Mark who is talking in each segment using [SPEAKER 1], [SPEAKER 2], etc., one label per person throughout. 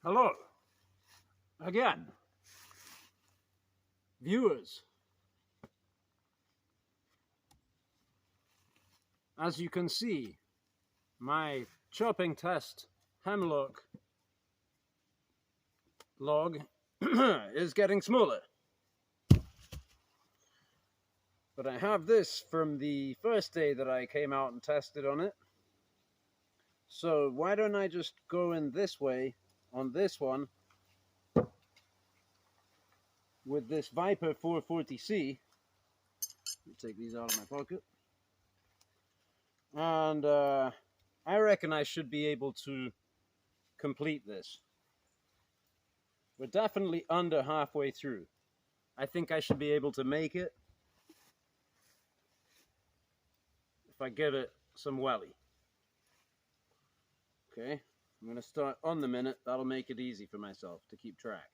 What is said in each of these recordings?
[SPEAKER 1] Hello, again, viewers. As you can see, my chopping test hemlock log is getting smaller. But I have this from the first day that I came out and tested on it. So why don't I just go in this way on this one with this VIPER 440C. Let me take these out of my pocket. And I reckon I should be able to complete this. We're definitely under halfway through. I think I should be able to make it if I give it some welly. Okay, I'm going to start on the minute. That'll make it easy for myself to keep track.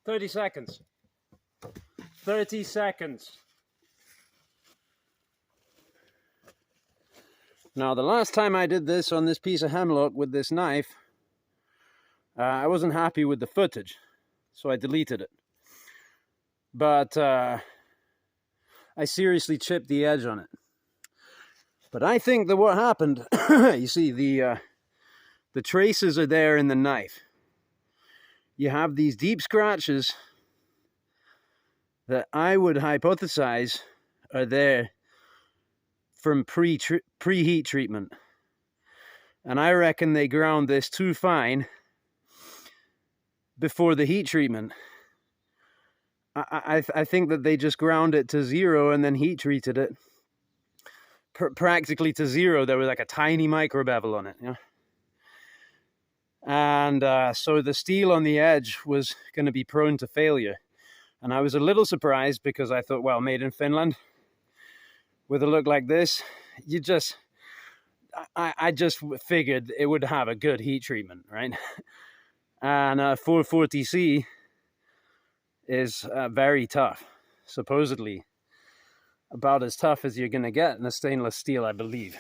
[SPEAKER 1] "30 seconds. 30 seconds. Now, the last time I did this on this piece of hemlock with this knife, I wasn't happy with the footage, so I deleted it. But I seriously chipped the edge on it. But I think that what happened, you see, the traces are there in the knife. You have these deep scratches that I would hypothesize are there from pre-heat treatment. And I reckon they ground this too fine before the heat treatment. I think that they just ground it to 0 and then heat treated it practically to 0. There was like a tiny micro bevel on it, you know? And so the steel on the edge was going to be prone to failure. And I was a little surprised because I thought, well, made in Finland with a look like this, I just figured it would have a good heat treatment, right? And 440C is very tough, supposedly about as tough as you're going to get in a stainless steel, I believe.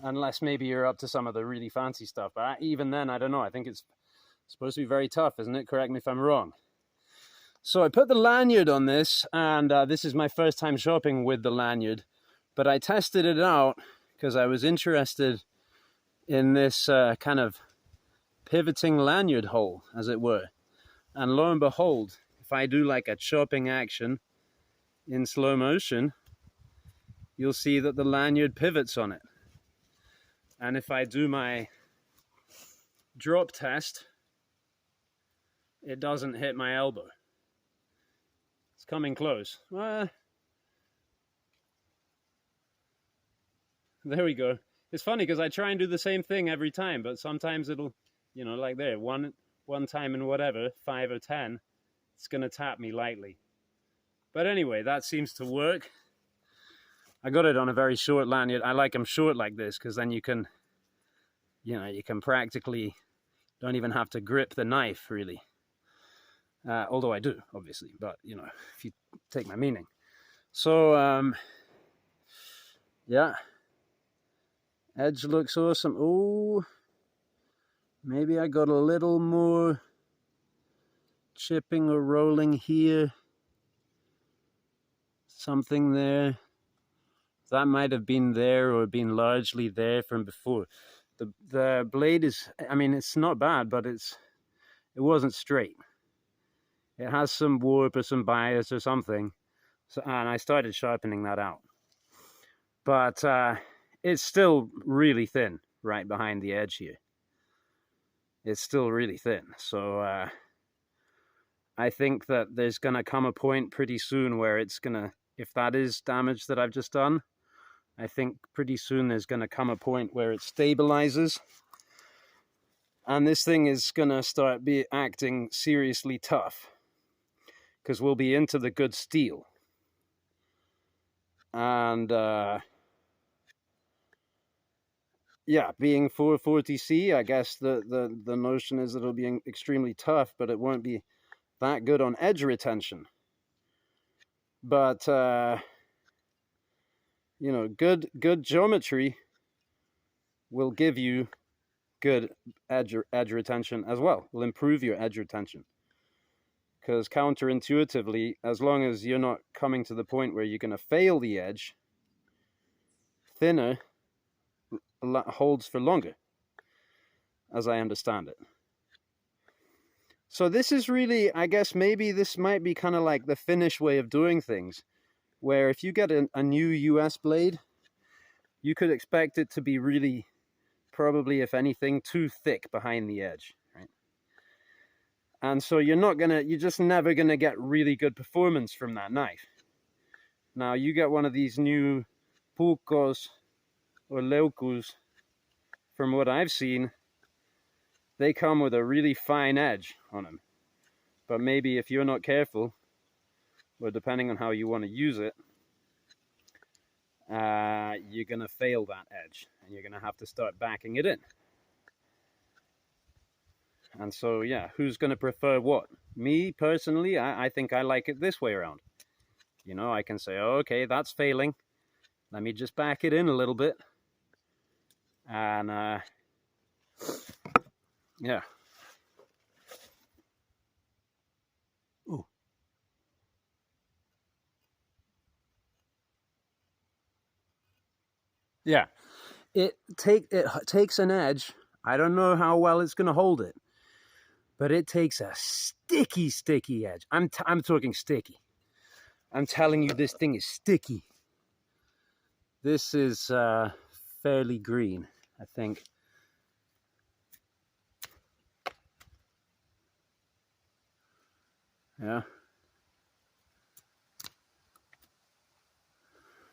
[SPEAKER 1] Unless maybe you're up to some of the really fancy stuff. But even then, I don't know. I think it's supposed to be very tough, isn't it? Correct me if I'm wrong. So I put the lanyard on this, and this is my first time shopping with the lanyard. But I tested it out because I was interested in this kind of pivoting lanyard hole, as it were. And lo and behold, if I do like a chopping action in slow motion, you'll see that the lanyard pivots on it. And if I do my drop test, it doesn't hit my elbow. It's coming close. There we go. It's funny because I try and do the same thing every time, but sometimes it'll, you know, like there, one time in whatever, 5 or 10, it's going to tap me lightly. But anyway, that seems to work. I got it on a very short lanyard. I like them short like this because then you can practically don't even have to grip the knife, really. Although I do, obviously, but, you know, if you take my meaning. So, yeah. Edge looks awesome. Oh, maybe I got a little more chipping or rolling here. Something there. That might have been there or been largely there from before. The blade is, I mean, it's not bad, but it wasn't straight. It has some warp or some bias or something. So, and I started sharpening that out. But it's still really thin right behind the edge here. It's still really thin. So I think that there's going to come a point pretty soon where it's going to, if that is damage that I've just done, I think pretty soon there's going to come a point where it stabilizes. And this thing is going to start acting seriously tough. Because we'll be into the good steel. And yeah, being 440C, I guess the notion is that it'll be extremely tough, but it won't be that good on edge retention. But you know, good geometry will give you good edge retention as well. Will improve your edge retention. Because counterintuitively, as long as you're not coming to the point where you're going to fail the edge, thinner holds for longer, as I understand it. So this is really, I guess maybe this might be kind of like the Finnish way of doing things, where if you get a new US blade, you could expect it to be really, probably, if anything, too thick behind the edge, right? And so you're just never gonna get really good performance from that knife. Now you get one of these new Puukkos or Leukus, from what I've seen, they come with a really fine edge on them. But maybe if you're not careful, or depending on how you want to use it, you're going to fail that edge. And you're going to have to start backing it in. And so, yeah, who's going to prefer what? Me, personally, I think I like it this way around. You know, I can say, oh, okay, that's failing. Let me just back it in a little bit. And, yeah. Ooh. Yeah. It takes an edge. I don't know how well it's going to hold it. But it takes a sticky edge. I'm talking sticky. I'm telling you, this thing is sticky. This is fairly green, I think. Yeah.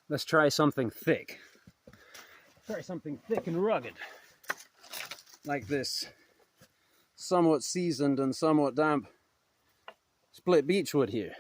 [SPEAKER 1] Let's try something thick. Try something thick and rugged. Like this somewhat seasoned and somewhat damp split beechwood here.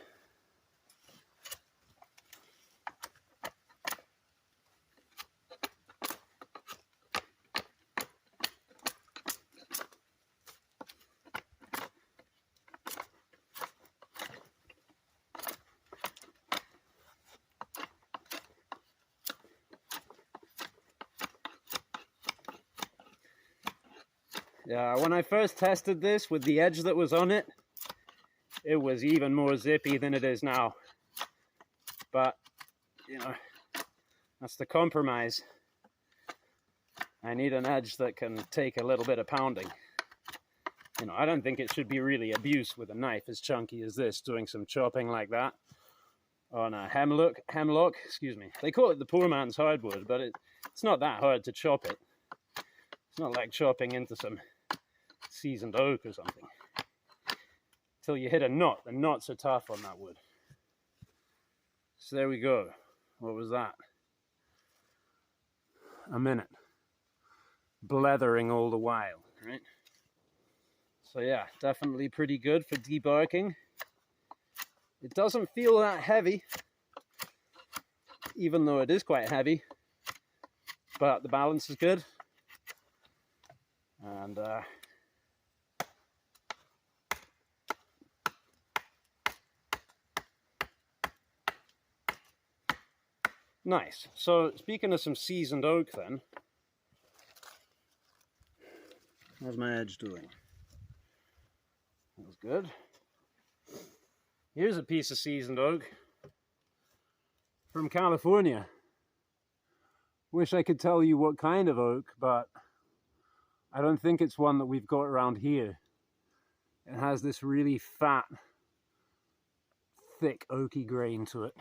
[SPEAKER 1] Yeah, when I first tested this with the edge that was on it, it was even more zippy than it is now. But, you know, that's the compromise. I need an edge that can take a little bit of pounding. You know, I don't think it should be really abuse with a knife as chunky as this, doing some chopping like that on a hemlock, excuse me. They call it the poor man's hardwood, but it's not that hard to chop it. It's not like chopping into some seasoned oak or something. Till you hit a knot. The knots are tough on that wood. So there we go. What was that? A minute. Blethering all the while, right? So yeah, definitely pretty good for debarking. It doesn't feel that heavy, even though it is quite heavy, but the balance is good. And nice. So speaking of some seasoned oak then, how's my edge doing? That was good. Here's a piece of seasoned oak from California. Wish I could tell you what kind of oak, but I don't think it's one that we've got around here. It has this really fat, thick oaky grain to it.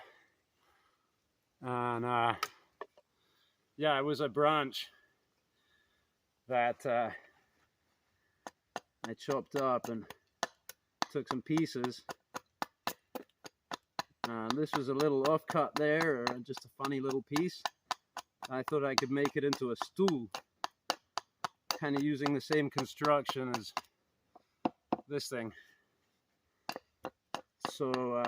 [SPEAKER 1] And yeah, it was a branch that I chopped up and took some pieces. And this was a little off cut there, or just a funny little piece. I thought I could make it into a stool, kind of using the same construction as this thing. So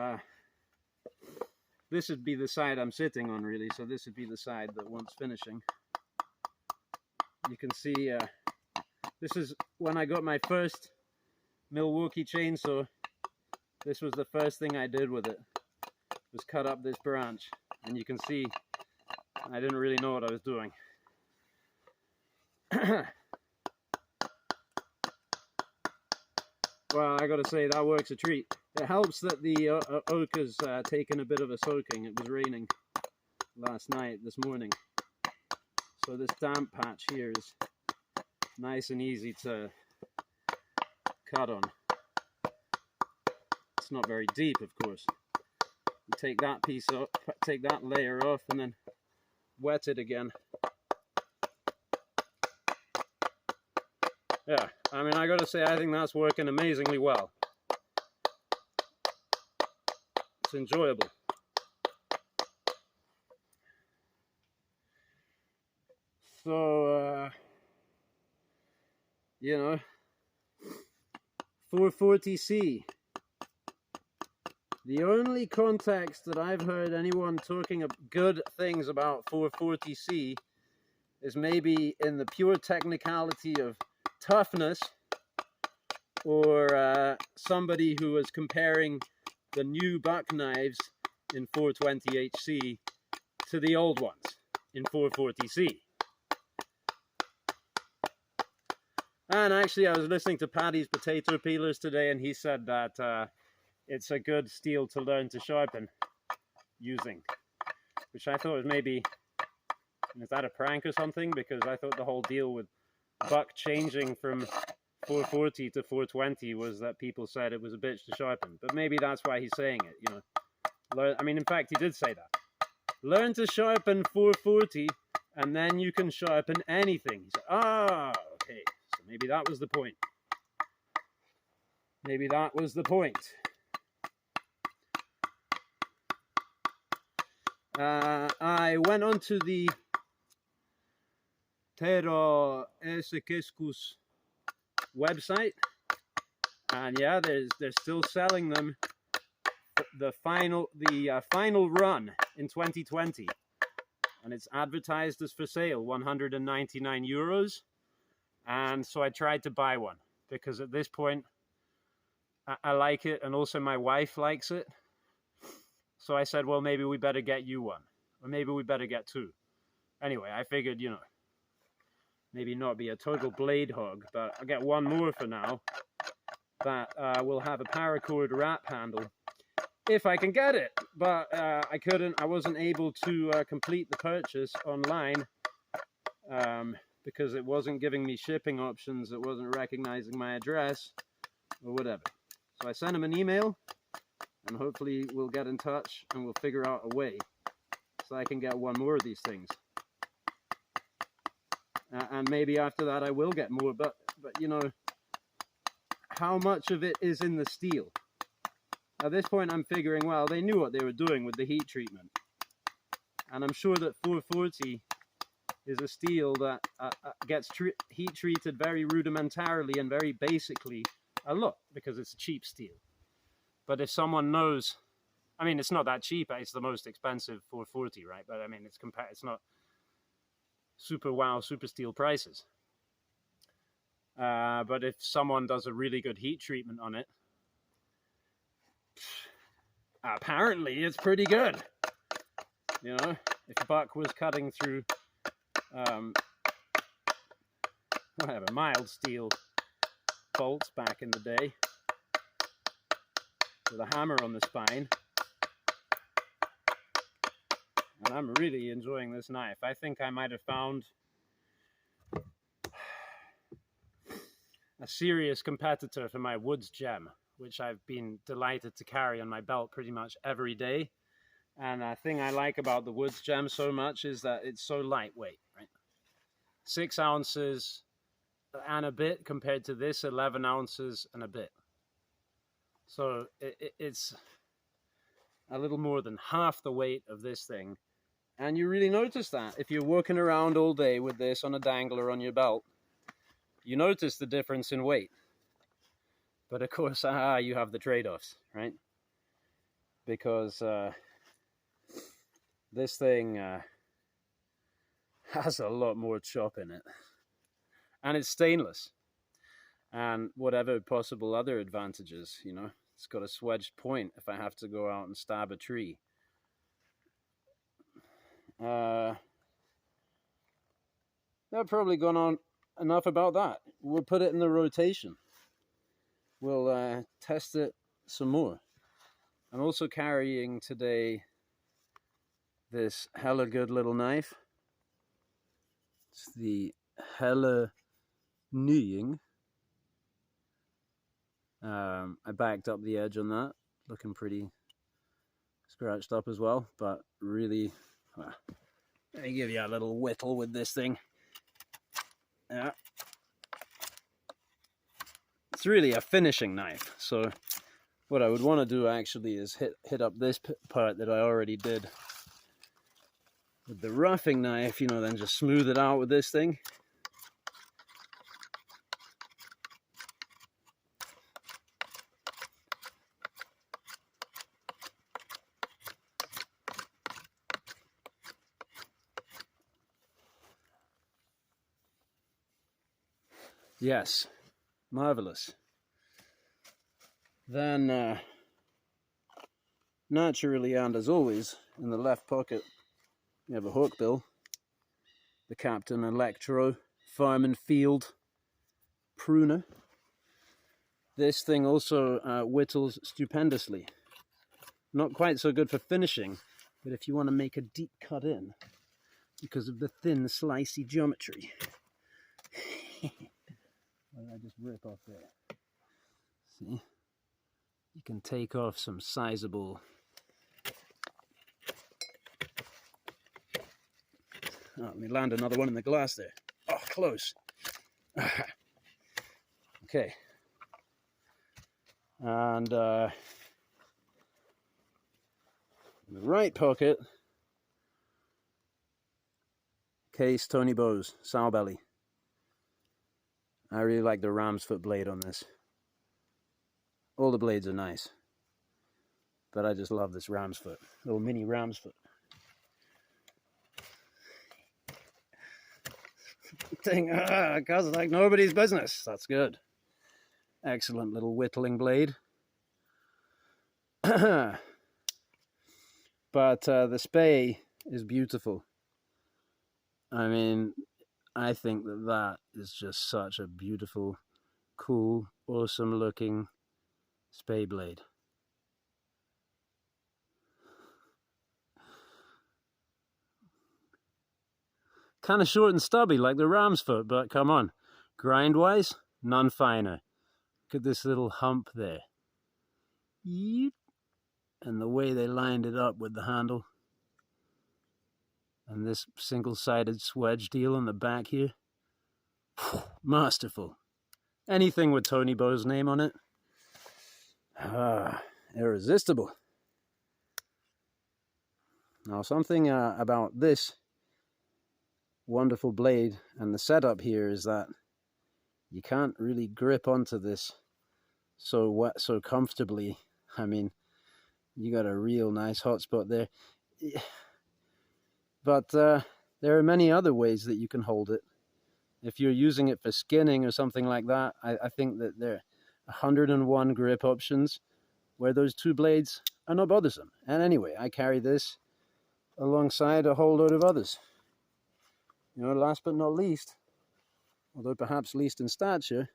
[SPEAKER 1] this would be the side I'm sitting on, really. So this would be the side that wants finishing. You can see this is when I got my first Milwaukee chainsaw. This was the first thing I did with it, was cut up this branch. And you can see I didn't really know what I was doing. Well, I gotta say, that works a treat. It helps that the oak has taken a bit of a soaking. It was raining last night, this morning. So this damp patch here is nice and easy to cut on. It's not very deep, of course. You take that piece off, take that layer off, and then wet it again. Yeah, I mean, I gotta say, I think that's working amazingly well. It's enjoyable. So, you know, 440C. The only context that I've heard anyone talking good things about 440C is maybe in the pure technicality of toughness, or somebody who was comparing the new buck knives in 420HC to the old ones in 440C. And actually, I was listening to Paddy's potato peelers today, and he said that it's a good steel to learn to sharpen using, which I thought was maybe, is that a prank or something? Because I thought the whole deal with buck changing from 440 to 420 was that people said it was a bitch to sharpen. But maybe that's why he's saying it, you know. Learn, I mean, in fact, he did say that. Learn to sharpen 440, and then you can sharpen anything. He said, okay. So maybe that was the point. Maybe that was the point. I went onto the Tero Esekeskus website, and yeah, they're still selling them. The final run in 2020, and it's advertised as for sale, 199 euros. And so I tried to buy one because at this point I like it, and also my wife likes it. So I said, well, maybe we better get you one, or maybe we better get two. Anyway, I figured, you know, maybe not be a total blade hog, but I'll get one more for now that will have a paracord wrap handle, if I can get it. But I wasn't able to complete the purchase online because it wasn't giving me shipping options, it wasn't recognizing my address, or whatever. So I sent him an email, and hopefully we'll get in touch and we'll figure out a way so I can get one more of these things. And maybe after that I will get more, but you know, how much of it is in the steel? At this point I'm figuring, well, they knew what they were doing with the heat treatment. And I'm sure that 440 is a steel that gets heat treated very rudimentarily and very basically a lot, because it's a cheap steel. But if someone knows, I mean, it's not that cheap, it's the most expensive 440, right? But I mean, it's not super wow, super steel prices. But if someone does a really good heat treatment on it, apparently it's pretty good. You know, if Buck was cutting through whatever, mild steel bolts back in the day with a hammer on the spine. And I'm really enjoying this knife. I think I might have found a serious competitor for my Woods Gem, which I've been delighted to carry on my belt pretty much every day. And the thing I like about the Woods Gem so much is that it's so lightweight, right? 6 ounces and a bit compared to this 11 ounces and a bit. So it's a little more than half the weight of this thing, And you really notice that if you're walking around all day with this on a dangler on your belt, you notice the difference in weight. But of course, you have the trade-offs, right? Because this thing has a lot more chop in it. And it's stainless. And whatever possible other advantages, you know, it's got a swedged point if I have to go out and stab a tree. I've probably gone on enough about that. We'll put it in the rotation. We'll test it some more. I'm also carrying today this hella good little knife. It's the Hella Nying. I backed up the edge on that, looking pretty scratched up as well, but really, let me give you a little whittle with this thing. Yeah. It's really a finishing knife, so what I would want to do actually is hit up this part that I already did with the roughing knife, you know, then just smooth it out with this thing. Yes, marvelous. Then, naturally, and as always, in the left pocket, we have a hookbill, the Captain Electro Farm and Field pruner. This thing also whittles stupendously. Not quite so good for finishing, but if you want to make a deep cut in, because of the thin, slicey geometry. What did I just rip off there? See? You can take off some sizable... Oh, let me land another one in the glass there. Oh, close. Okay. And in the right pocket, case Tony Bose, sow belly. I really like the ram's foot blade on this. All the blades are nice, but I just love this ram's foot, little mini ram's foot. Thing, cause like nobody's business. That's good. Excellent little whittling blade. But the spay is beautiful. I mean, I think that that is just such a beautiful, cool, awesome looking spay blade. Kind of short and stubby like the ram's foot, but come on. Grind-wise, none finer. Look at this little hump there. Yeep. And the way they lined it up with the handle. And this single-sided swedge deal on the back here. Masterful. Anything with Tony Bo's name on it. Irresistible. Now something about this wonderful blade and the setup here is that you can't really grip onto this so comfortably. I mean, you got a real nice hot spot there. But there are many other ways that you can hold it. If you're using it for skinning or something like that, I think that there are 101 grip options where those two blades are not bothersome. And anyway, I carry this alongside a whole load of others. You know, last but not least, although perhaps least in stature,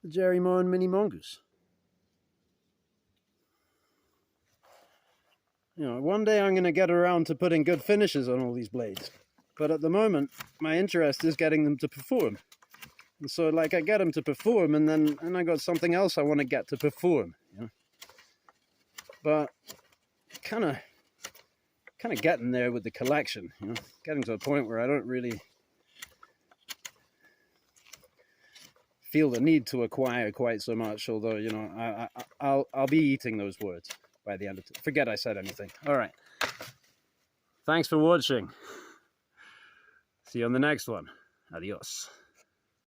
[SPEAKER 1] the Jerry Moe and Mini Mongoose. You know, one day I'm going to get around to putting good finishes on all these blades. But at the moment, my interest is getting them to perform. And so, like, I get them to perform, and then I got something else I want to get to perform. You know? But kind of getting there with the collection. You know, getting to a point where I don't really feel the need to acquire quite so much. Although, you know, I'll be eating those words by the end of it. Forget I said anything. All right. Thanks for watching. See you on the next one. Adios.